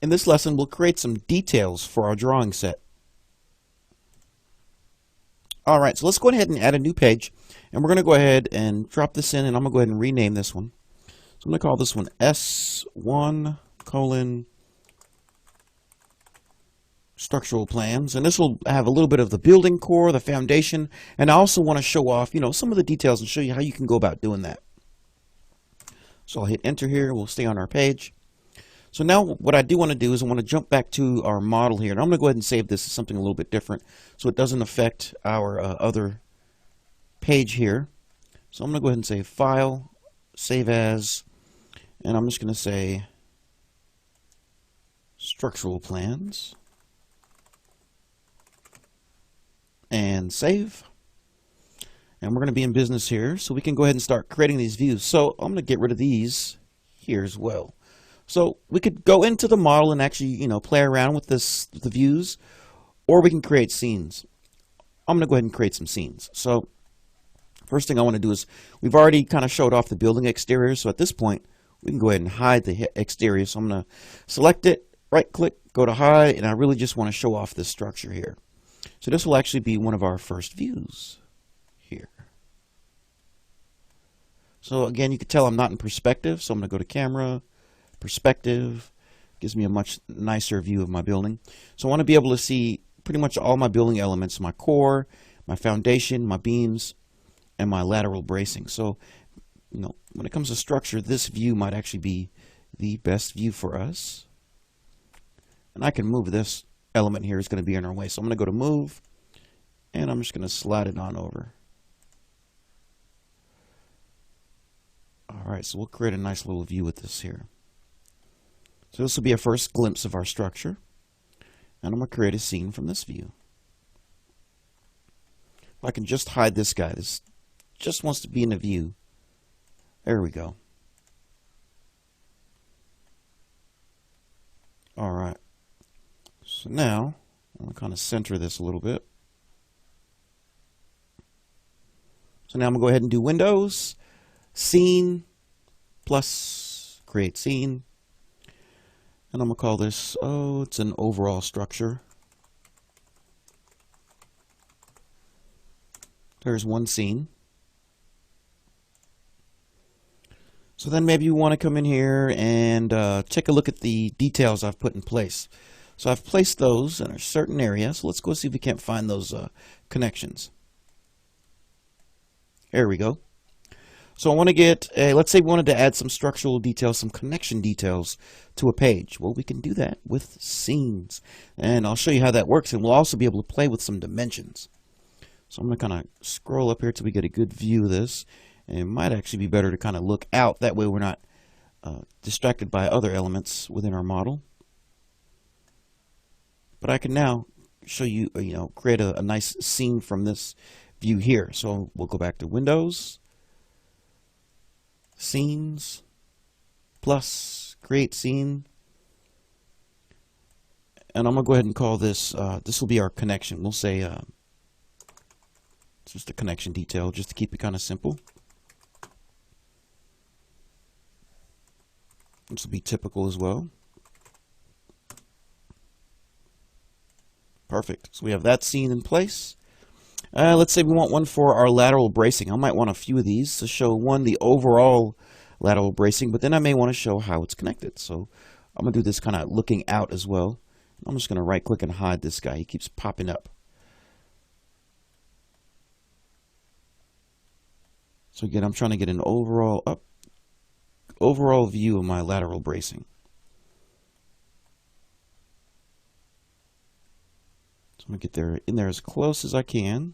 In this lesson, we'll create some details for our drawing set. All right, so let's go ahead and add a new page, and we're going to go ahead and drop this in, and I'm going to go ahead and rename this one. So I'm going to call this one S1 colon structural plans, and this will have a little bit of the building core, the foundation, and I also want to show off, some of the details and show you how you can go about doing that. So I'll hit enter here. We'll stay on our page. So now what I do want to do is I want to jump back to our model here, and I'm going to go ahead and save this as something a little bit different so it doesn't affect our other page here. So I'm going to go ahead and say File, Save As, and I'm just going to say Structural Plans, and Save. And we're going to be in business here, so we can go ahead and start creating these views. So I'm going to get rid of these here as well. So we could go into the model and actually, play around with the views, or we can create scenes. I'm going to go ahead and create some scenes. So first thing I want to do is, we've already kind of showed off the building exterior, so at this point, we can go ahead and hide the exterior. So I'm going to select it, right click, go to hide, and I really just want to show off this structure here. So this will actually be one of our first views here. So again, you can tell I'm not in perspective, so I'm going to go to camera, perspective, gives me a much nicer view of my building. So I want to be able to see pretty much all my building elements, my core, my foundation, my beams, and my lateral bracing. So, when it comes to structure, this view might actually be the best view for us. And I can move this element here, is going to be in our way. So I'm going to go to move, and I'm just going to slide it on over. All right, so we'll create a nice little view with this here. So this will be a first glimpse of our structure, and I'm going to create a scene from this view. If I can just hide this guy, this just wants to be in the view. There we go. All right. So now I'm going to kind of center this a little bit. So now I'm going to go ahead and do Windows, Scene, plus Create Scene. And I'm going to call this, it's an overall structure. There's one scene. So then maybe you want to come in here and take a look at the details I've put in place. So I've placed those in a certain area. So let's go see if we can't find those connections. There we go. So I want to get, let's say we wanted to add some structural details, some connection details to a page. Well, we can do that with scenes. And I'll show you how that works, and we'll also be able to play with some dimensions. So I'm going to kind of scroll up here till we get a good view of this. And it might actually be better to kind of look out. That way we're not distracted by other elements within our model. But I can now show you, create a nice scene from this view here. So we'll go back to Windows, Scenes, plus Create Scene, and I'm going to go ahead and call this, this will be our connection. We'll say it's just a connection detail, just to keep it kind of simple. This will be typical as well. Perfect. So we have that scene in place. Let's say we want one for our lateral bracing. I might want a few of these to show, one, the overall lateral bracing, but then I may want to show how it's connected. So I'm going to do this kind of looking out as well. I'm just going to right click and hide this guy. He keeps popping up. So again, I'm trying to get an overall view of my lateral bracing. So I'm going to get in there as close as I can.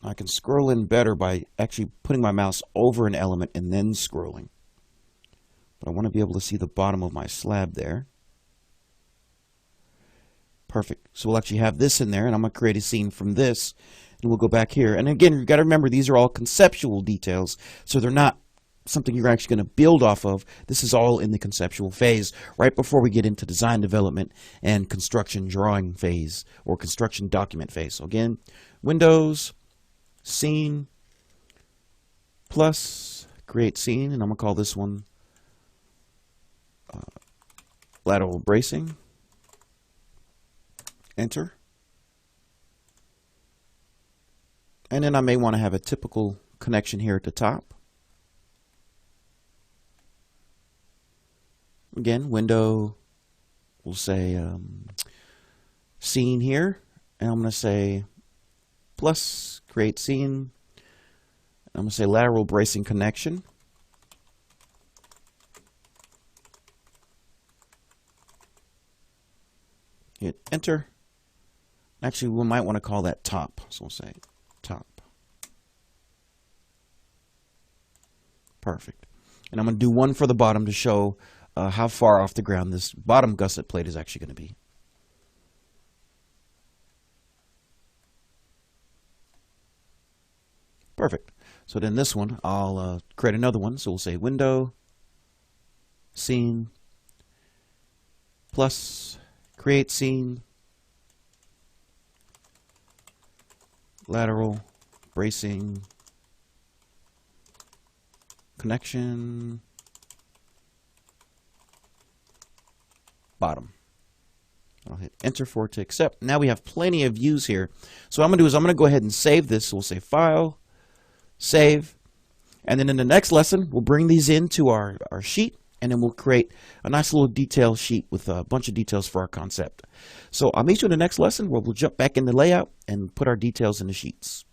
I can scroll in better by actually putting my mouse over an element and then scrolling. But I want to be able to see the bottom of my slab there. Perfect. So we'll actually have this in there, and I'm going to create a scene from this, and we'll go back here. And again, you've got to remember, these are all conceptual details, so they're not something you're actually going to build off of. This is all in the conceptual phase, right before we get into design development and construction drawing phase, or construction document phase. So again, Windows, Scene, plus create scene, and I'm going to call this one lateral bracing. Enter. And then I may want to have a typical connection here at the top. Again, window, we'll say scene here, and I'm going to say plus create scene. I'm going to say lateral bracing connection. Hit enter. Actually, we might want to call that top, so we'll say top. Perfect. And I'm going to do one for the bottom to show how far off the ground this bottom gusset plate is actually going to be. Perfect. So then this one, I'll create another one. So we'll say window, scene, plus create scene, lateral bracing connection, bottom. I'll hit enter for it to accept. Now we have plenty of views here. So what I'm going to do is I'm going to go ahead and save this. So we'll say file, save, and then in the next lesson we'll bring these into our sheet, and then we'll create a nice little detail sheet with a bunch of details for our concept. So I'll meet you in the next lesson where we'll jump back into layout and put our details in the sheets.